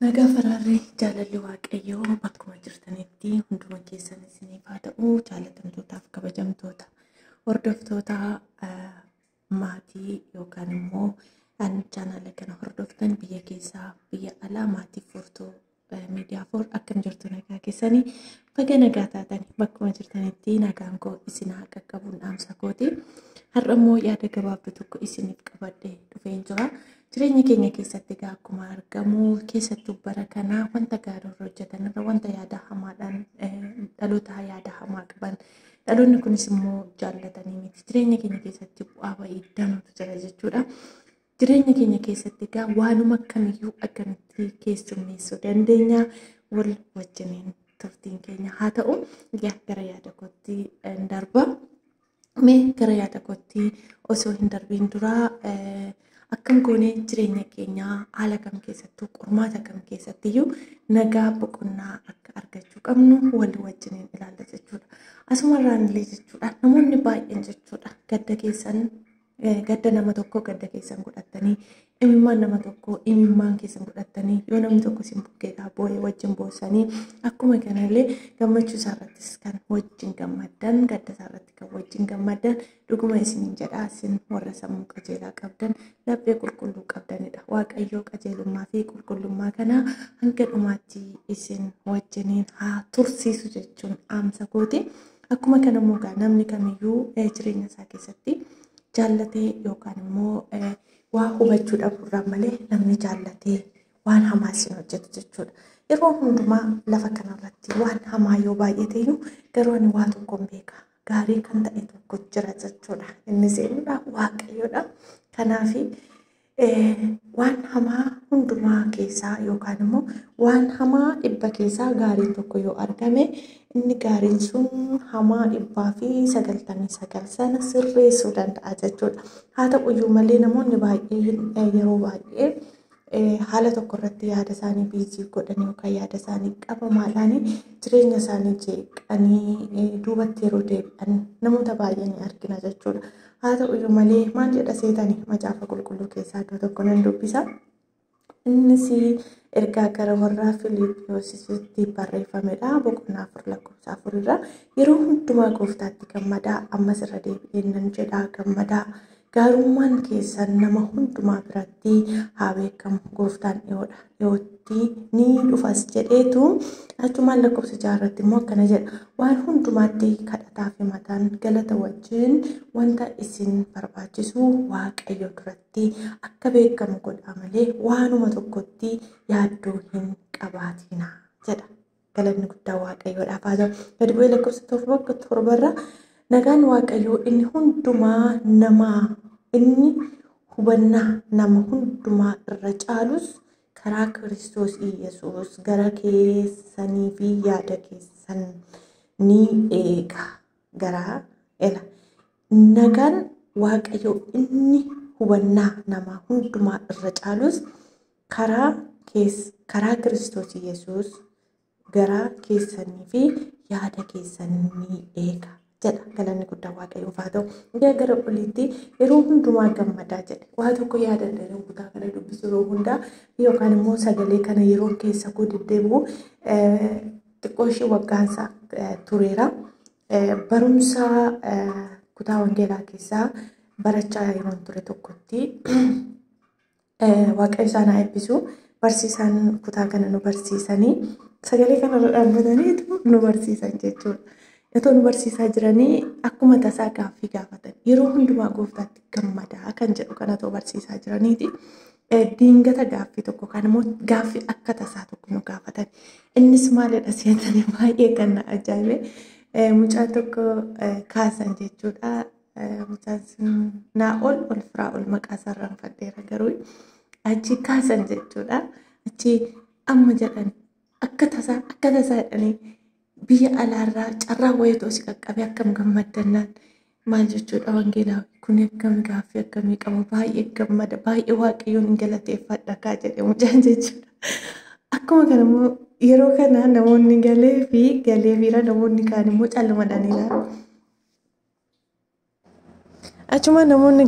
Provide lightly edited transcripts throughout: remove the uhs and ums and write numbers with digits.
Nagaa Faraarri jaalalli Waaqayyoo bakkuma jirtanitti hunduma keessan isiniif haa ta'u. Jaalatamtootaaf kabajamtoota hordoftoota maatii yookaan immoo chaanaala kana hordoftan biyya keessaa biyya alaa maatii furtuu miidiyaa for akkam jirtu nagaa keessanii baga nagaa taatan bakkuma jirtanitti nagaan koo isin haa qaqqabuun dhaamsa kooti. Har'a immoo yaada gabaabduu tokko isiniif qabadhee dhufeen jira. Jireenya keenya keessatti akkuma argamu keessattuu bara kanaa wanta gaarii hojjetan irra wanta yaada hamaadhaan dhaloota yaada hamaa qaban dhaloonni kunis immoo jaallatanii miti. Jireenya keenya keessatti bu'aa bahii danuutu jira jechuudha. Jireenya keenya keessatti waanuma kamiyyuu akkamitti keessummeessuu dandeenya wal wajjiniin turtiin keenya haa ta'u. Gara yaada kootti darba. Mee gara yaada kootti osoo hin darbiin dura akkam goone jireenya keenya haala kam keessattuu qormaata kam keessattiyyuu nagaa boqonnaa akka argachuu qabnu wal wajjiniin ilaalla jechuudha. Asumarraan illee jechuudha namoonni baay'een jechuudha gadda nama tokko gadda keessan godhattanii imimmaan nama tokko imimmaan keessan godhattanii yoo namni tokko isin bukkeedhaa boo'ee wajjin boosanii akkuma kanallee gammachuu isaarrattis kan wajjin gammaddan gadda isaarratti kan wajjin gammaddan dhuguma isiniin jedhaa isin warra sammuu qajeelaa qabdan laphee qulqulluu qabdanidha. Waaqayyoo qajeelummaa fi qulqullummaa kana hanga dhumaatti isin wajjiniin haa tursiisu jechuun dhaamsa kooti. Akkuma kanammoo namni kamiyyuu jireenya isaa keessatti jaallatee yookaan immoo waa hubachuu dhabuurraan malee namni jaallatee waan hamaa isin hojjetu jechuudha. Yeroo hundumaa lafa kanarratti waan hamaa yoo baay'ateeyyuu garuu ani waa tokkoon beeka. Gaarii kan ta'e tokko jira jechuudha. Innis eenyudha? Waaqayyoodha. Kanaaf waan hamaa hundumaa keessaa yookaan immoo waan hamaa dhibba keessaa gaariin tokko yoo argame inni gaariin sun hamaa 199 sana sirreessuu danda'a jechuudha. Haa ta'uyyuu malee namoonni baay'een yeroo baay'ee haala tokko irratti yaada isaanii biizii godhanii yookaan yaada isaanii qabamaadhaan jireenya isaanii jeeqanii duubatti yeroo deebi'an namoota baay'ee ni argina jechuudha. Haa ta'uyyuu malee maal jedha seetanii macaafa qulqulluu keessaa iddoo tokko nan dubbisa. Innis ergaa gara warra Filiippiyoositti barreeffamedha. Boqonnaa 4:4 irra yeroo hundumaa gooftaatti gammadaa ammas irra deebi'ee nan jedhaa gammadaa. Gaarummaan keessan nama hundumaa biratti haa beekamu gooftaan dhiyootti ni dhufas jedheetu achumaan lakkoofsa 6 irratti immoo akkana jedha. Waan hundumaatti kadhataa fi mataan galata wajjin wanta isin barbaachisu Waaqayyo duratti akka beekamu godhaa malee waanuma tokkotti yaaddoo hin qabaatina jedha. Galanni guddaa Waaqayyoodhaaf haa ta'u. Gadi bu'ee lakkoofsa 7 irra nagaan Waaqayyoo inni hundumaa inni hubannaa nama hundumaa irra caalus karaa Kiristoos Yesuus gara keessanii fi yaada keessan ni eega. Nagaan Waaqayyoo inni hubannaa nama hundumaa irra caalus karaa Kiristoos Yesuus gara keessanii fi yaada keessan ni eega. Galanni guddaa Waaqayyoof haa ta'u. Gara oliitti yeroo hundumaa gammadaa jedhe. Waa tokko yaadadhanii kutaa kana dubbisu yeroo hundaa yookaan immoo sagalee kana yeroo keessa koo deddeebi'u xiqqoo ishee waggaansaa tureera. Barumsa kutaa wangeelaa keessaa barachaa yeroo ture tokkotti Waaqayyo isaan haa eebbisu. Barsiisaan kutaa kana nu barsiisanii sagalee kanarra dhaabbatanii nu barsiisan jechuudha. Itoo nu barsiisaa jiranii akkuma tasaa gaaffii gaafatan yeroo hundumaa gooftaatti gammadaa kan jedhu kana too barsiisaa jiraniiti. Diingata gaaffii tokko kan immoo gaaffii akka tasaa tokko nu gaafatan. Innis maalidha seetanii baay'ee kan na ajaa'ibe. Mucaa tokko kaasan jechuudha. Mucaan sun Naa'ol Olfiraa'ol maqaa isaarraan fadheera garuu achi kaasan jechuudha. Achi amma jedhan akka tasaa jedhanii biyya alaarraa carraa wayitoo si qaqqabee akkam gammaddannaan maal jechuudha wangeelaa kun akkam gaaffii akkamii qaba baay'ee gammada baay'ee Waaqayyoon hin galateeffadha kaa jedhe mucaan jechuudha. Akkuma kana immoo yeroo kana namoonni galee fiira namoonni kaan immoo callumadhaan ilaalu. Achuma namoonni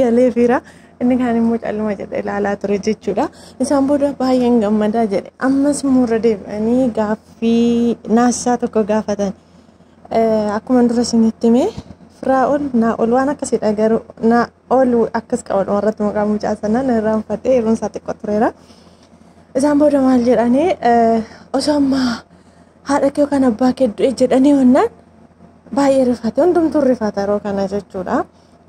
galee fiira inni kaan immoo calluma jedhe ilaalaa ture jechuudha. Isaan booda baay'een gammadaa jedhe ammas muurra deebi'anii gaaffii naassaa tokko gaafatan. Akkuma dura isinitti hime Firaa'ol Naa'ol waan akkasidha garuu Naa'ol akkas qaban warratti maqaa mucaa sanaa na irraanfadhee yeroon isaa xiqqoo tureera. Isaan booda maal jedhanii osoo ammaa haadha kee yookaan abbaa kee du'e jedhanii wannaan baay'ee rifate hundumtuu rifata yeroo kana jechuudha.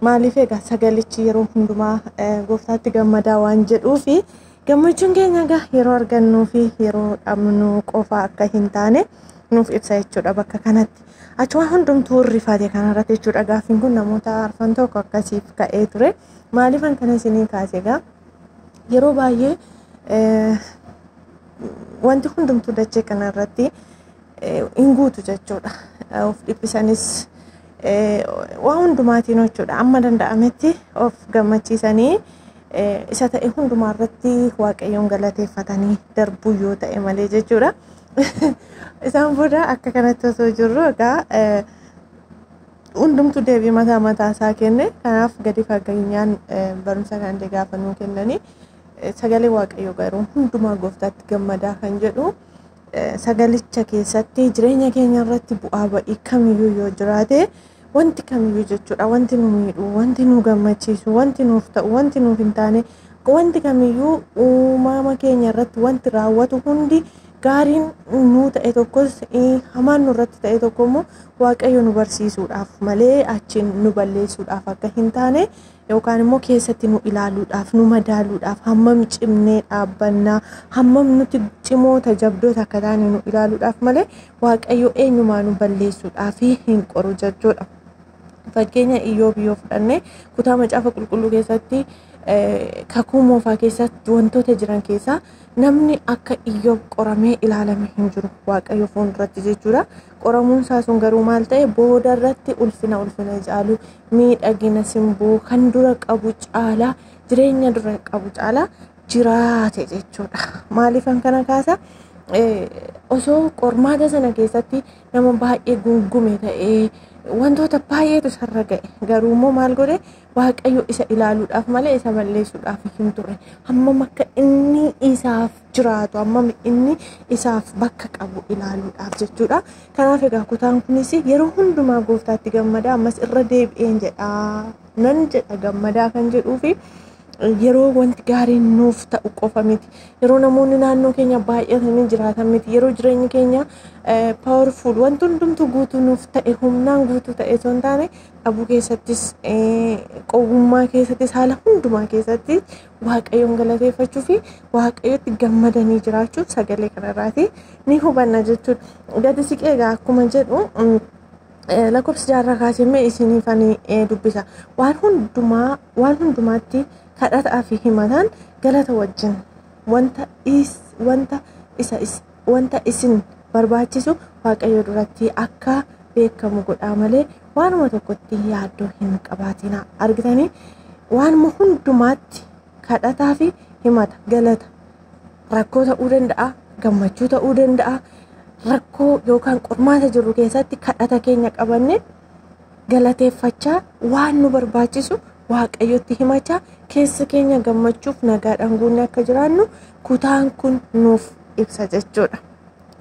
Maaliif egaa sagalichi yeroo hundumaa gooftaatti gammadaa waan jedhuufi gammachuun keenya egaa yeroo argannuu fi yeroo dhabnu qofa akka hin taane nuuf ibsa jechuudha bakka kanatti. Achuma hundumtuu rifate kanarratti jechuudha. Gaaffiin kun namoota arfan tokko akkasiif ka'ee ture. Maaliifan kana isinii kaase egaa yeroo baay'ee wanti hundumtuu dachee kanarratti hin guutu jechuudha. Of dhiphisanis waan hundumaatiin jechuudha. Amma danda'ametti of gammachiisanii isa ta'e hundumaarratti waaqayyoon galateeffatanii darbuu yoo ta'e malee jechuudha. Isaan booda akka kanatti osoo jirru egaa hundumtuu deebii mataa isaa kenne. Kanaaf gadi fageenyaan barumsa kan gaafannu kennanii sagalee waaqayyoo garuu hundumaa gooftaatti gammadaa kan jedhu sagalicha keessatti jireenya keenya irratti bu'aa ba'ii kamiyyuu yoo jiraate wanti kamiyyuu jechuudha. Wanti nu miidhu, wanti nu gammachiisu, wanti nuuf ta'u, wanti nuuf hin taane, wanti kamiyyuu uumama keenya irratti wanti raawwatu hundi gaariin nu ta'e tokkos hamaan nurratti ta'e tokko immoo waaqayyo nu barsiisuudhaaf malee achiin nu balleessuudhaaf akka hin taane yookaan immoo keessatti nu ilaaluudhaaf nu madaaluudhaaf hammam cimnee dhaabbannaa hammam nuti cimoota jabdoota akka taane nu ilaaluudhaaf malee waaqayyo eenyumaa nu balleessuudhaaf hin qoru jechuudha. Fakkeenya Iyyoob yoo fudhanne kutaa macaafa qulqulluu keessatti kakuu moofaa keessatti wantoota jiran keessaa namni akka Iyyoob qoramee ilaalame hin jiru waaqayyo fuulduratti jechuudha. Qoramuun isaa sun garuu maal ta'e booda irratti ulfina caalu miidhagina simboo kan dura qabu caalaa jireenya dura qabu caalaa jiraate jechuudha. Maaliifan kana kaasa osoo qormaata sana keessatti nama baay'ee gungume ta'ee wantoota baay'eetu sarara ga'e garuu immoo maal godhe waaqayyo isa ilaaluudhaaf malee isa balleessuudhaaf hin turre. Hammam akka inni isaaf jiraatu hammam inni isaaf bakka qabu ilaaluudhaaf jechuudha. Kanaaf egaa kutaan kunis yeroo hundumaa gooftaatti gammadaa ammas irra deebi'een jedha nan jedha gammadaa kan jedhuufi yeroo wanti gaariin nuuf ta'u qofa miti. Yeroo namoonni naannoo keenya baay'atanii jiraatan miti. Yeroo jireenyi keenya powerful wanti hundumtuu guutuu nuuf ta'e humnaan guutuu ta'e osoo hin taane dhabuu keessattis qowwummaa keessattis haala hundumaa keessatti waaqayyoon galateeffachuu fi waaqayyotti gammadanii jiraachuuf sagalee kanarraati ni hubanna jechuudha. Gadi siqee egaa akkuma jedhu lakkoofsa jaarraa kaasee isiniifanii dubbisa. Waan hundumaatti kadhataa fi himatan galata wajjin wanta isin barbaachisu waaqayyo duratti akka beekamu godhaa malee waanuma tokkotti yaaddoo hin qabaatina. Argitanii waanuma hundumaatti kadhataa fi himata galata rakkoo ta'uu danda'a, gammachuu ta'uu danda'a. Rakkoo yookaan qormaata jiru keessatti kadhata keenya qabanne galateeffachaa waan nu barbaachisu waaqayyotti himachaa keessa keenya gammachuuf nagaadhaan guunne akka jiraannu kutaan kun nuuf ibsa jechuudha.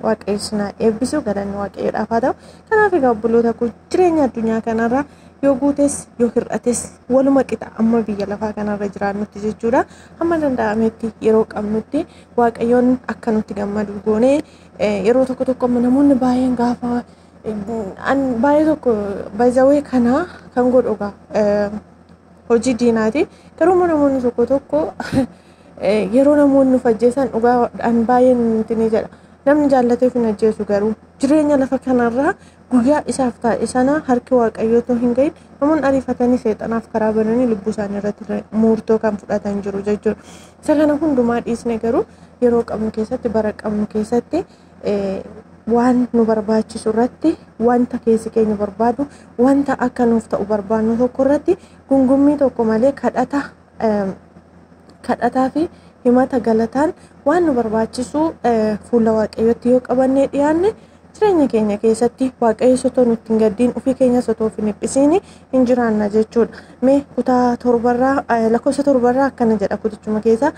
Waaqayyo sinaa eebbisu galanni waaqayyoodhaaf haa ta'u. Kanaaf egaa obboloota koo jireenya addunyaa kanarraa yoo guutes yoo hir'ates waluma qixa amma biyya lafaa kanarra jiraannutti jechuudha. Hamma danda'ametti yeroo qabnutti waaqayyoon akka nutti gammadu goonee yeroo tokko namoonni baay'een gaafa baay'ee tokko baay'ee kana kan godhuga hojii diinaati. Garuu namoonni tokko yeroo namoonni fajjeessan dhugaadhaan baay'een ni jedha. Namni jaallateef hin ajjeesu garuu jireenya lafa kanarraa guyyaa isaaf taa'e sana harki waaqayyoo hin gahin namoonni ariifatanii seexanaaf karaa bananii lubbuu isaanii irratti murtoo kan fudhatan jiru jechuudha. Isa kana hundumaa dhiisne garuu yeroo qabnu keessatti bara qabnu keessatti waan nu barbaachisu irratti wanta keessi keenya barbaadu wanta akka nuuf ta'u barbaannu tokko irratti gungummii tokko malee kadhataa fi himata galataan waan nu barbaachisu fuula waaqayyootti yoo qabannee dhiyaanne jireenya keenya keessatti waaqayyo sotoo nutti hin gaddiin ofii keenya sotoo hin dhiphisiin hin jiraanna jechuudha. Mee kutaa lakkoofsa 7 akkana jedha kutichuma keessa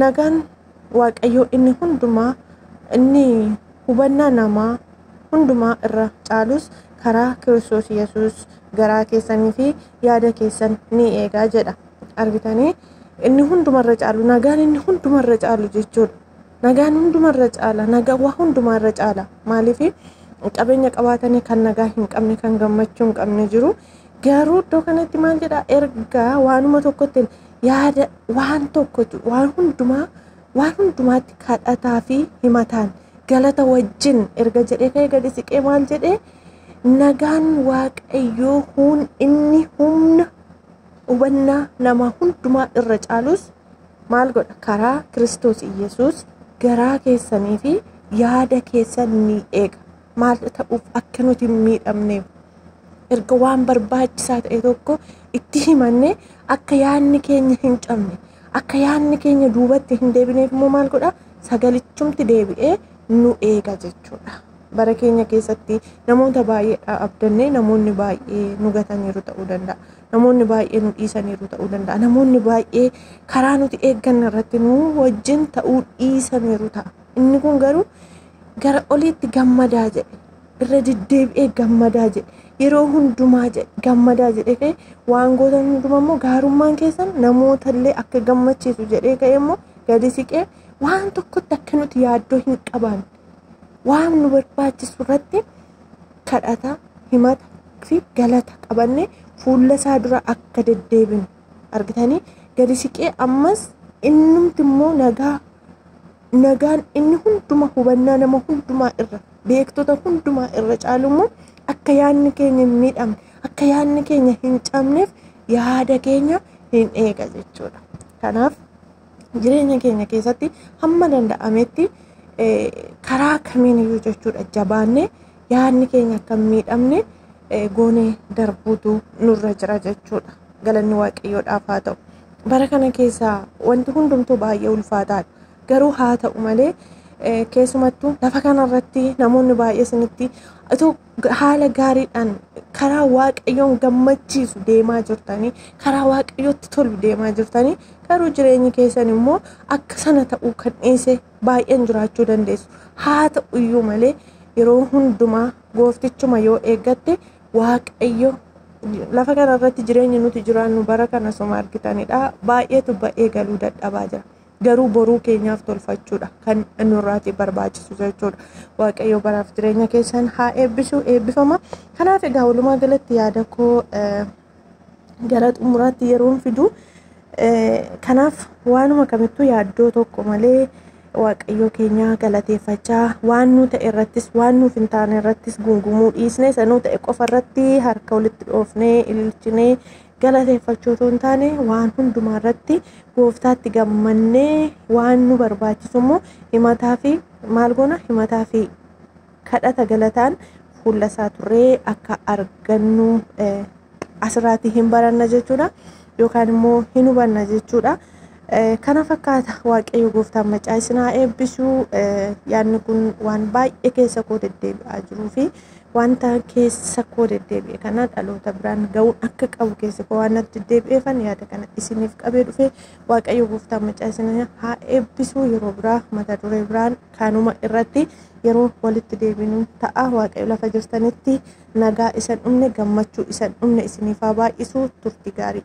nagaan waaqayyo inni hundumaa inni hubannaa namaa hundumaa irra caalus karaa Kiristoos Yesuus garaa keessanii fi yaada keessan ni eegaa jedha. Argitanii inni hundumarra caalu nagaan inni hundumarra caalu jechuudha. Nagaan hundumarra caala, nagaa waa hundumarra caala. Maaliif qabeenya qabaatanii kan nagaa hin qabne kan gammachuu hin qabne jiru. Garuu iddoo kanatti maal jedha ergaa waanuma tokkotti yaada waan tokko waan hundumaatti kadhataa fi himataan galata wajjin erga jedhee ka'ee gadi siqee maal jedhee nagaan waaqayyoo inni humna hubannaa nama hundumaa irra caalus maal godha karaa Kiristoos Yesuus garaa keessanii fi yaada keessan ni eega. Maal ta'uuf akka nuti hin miidhamneef erga waan barbaachisaa ta'e tokko itti himanne akka yaadni keenya hin cabne akka yaadni keenya duubatti hin deebineef immoo maal godha sagalichumti deebi'ee nu eega jechuudha. Bara keenya keessatti namoota baay'ee abdannee namoonni baay'ee nu gataniiru ta'uu danda'a. Namoonni baay'ee nu dhiisaniiru ta'uu danda'a. Namoonni baay'ee karaa nuti eegganne irratti nu wajjin ta'uu dhiisaniiru ta'a. Inni kun garuu gara oliitti gammadaa jedhe irra deddeebi'ee gammadaa jedhe yeroo hundumaa jedhe gammadaa jedhe ka'e waan gootan hundumaa immoo gaarummaan keessan namootallee akka gammachiisu jedhee ka'e immoo gadi siqee waan tokkotti akka nuti yaaddoo hin qabaanne waan nu barbaachisu irratti kadhata himata fi galata qabanne fuula isaa dura akka deddeebinu argitanii gadi siqee ammas innumti immoo nagaan inni hundumaa hubannaa nama hundumaa irra beektota hundumaa irra caalu immoo akka yaadni keenya hin miidhamne akka yaadni keenya hin cabneef yaada keenya hin eega jechuudha. Kanaaf jireenya keenya keessatti hamma danda'ametti karaa kamiiniyyuu jechuudha jabaannee yaadni keenya akka hin miidhamne goonee darbuutu nurra jira jechuudha. Galanni waaqayyoodhaaf haa ta'u. Bara kana keessaa wanti hundumtuu baay'ee ulfaataadha. Garuu haa ta'u malee keessumattuu lafa kanarratti namoonni baay'ee isinitti haala gaariidhaan karaa waaqayyoon gammachiisu deemaa jirtanii karaa waaqayyootti tolu deemaa jirtanii garuu jireenyi keessan immoo akka sana ta'uu kan dhiise baay'een jiraachuu dandeessu. Haa ta'u iyyuu malee yeroo hundumaa gooftichuma yoo eeggatte waaqayyo lafa kanarratti jireenyi nuti jiraannu bara kana soma argitanidha. Baay'eetu ba'ee galuu dadhabaa jira. Garuu boruu keenyaaf tolfachuudha kan nurraati barbaachisu jechuudha. Waaqayyo baraaf jireenya keessan haa eebbisu eebbifama. Kanaaf egaa walumaa galatti yaada koo gara xumuraatti yeroon fidu kanaaf waanuma kamittuu yaaddoo tokko malee waaqayyo keenya galateeffachaa waan nu ta'e irrattis waan nuuf hin taane irrattis gungumuu dhiisnee sanuu ta'e qofa irratti harka walitti dhoofnee ililchinee galateeffachuu osoo hin taane waan hundumaa irratti gooftaatti gammannee waan nu barbaachisu immoo himataa fi maal goona himataa fi kadhata galataan fuula isaa turree akka argannu asirratti hin baranna jechuudha yookaan immoo hin hubanna jechuudha. Kana fakkaata waaqayyo gooftaan macaa isin haa eebbisu. Yaadni kun waan baay'ee keessa koo deddeebi'aa jiruu fi wanta keessa koo deddeebi'e kana dhaloota biraan ga'uun akka qabu keessa koo waan deddeebi'eefan yaada kana isiniif qabee dhufe waaqayyo gooftaan macaa isin haa eebbisu. Yeroo biraa mata duree biraan kanuma irratti yeroo walitti deebinu ta'a. Waaqayyo lafa jirtanitti nagaa isan dhumne gammachuu isan dhumne isiniif haa baay'isu. Turtii gaarii.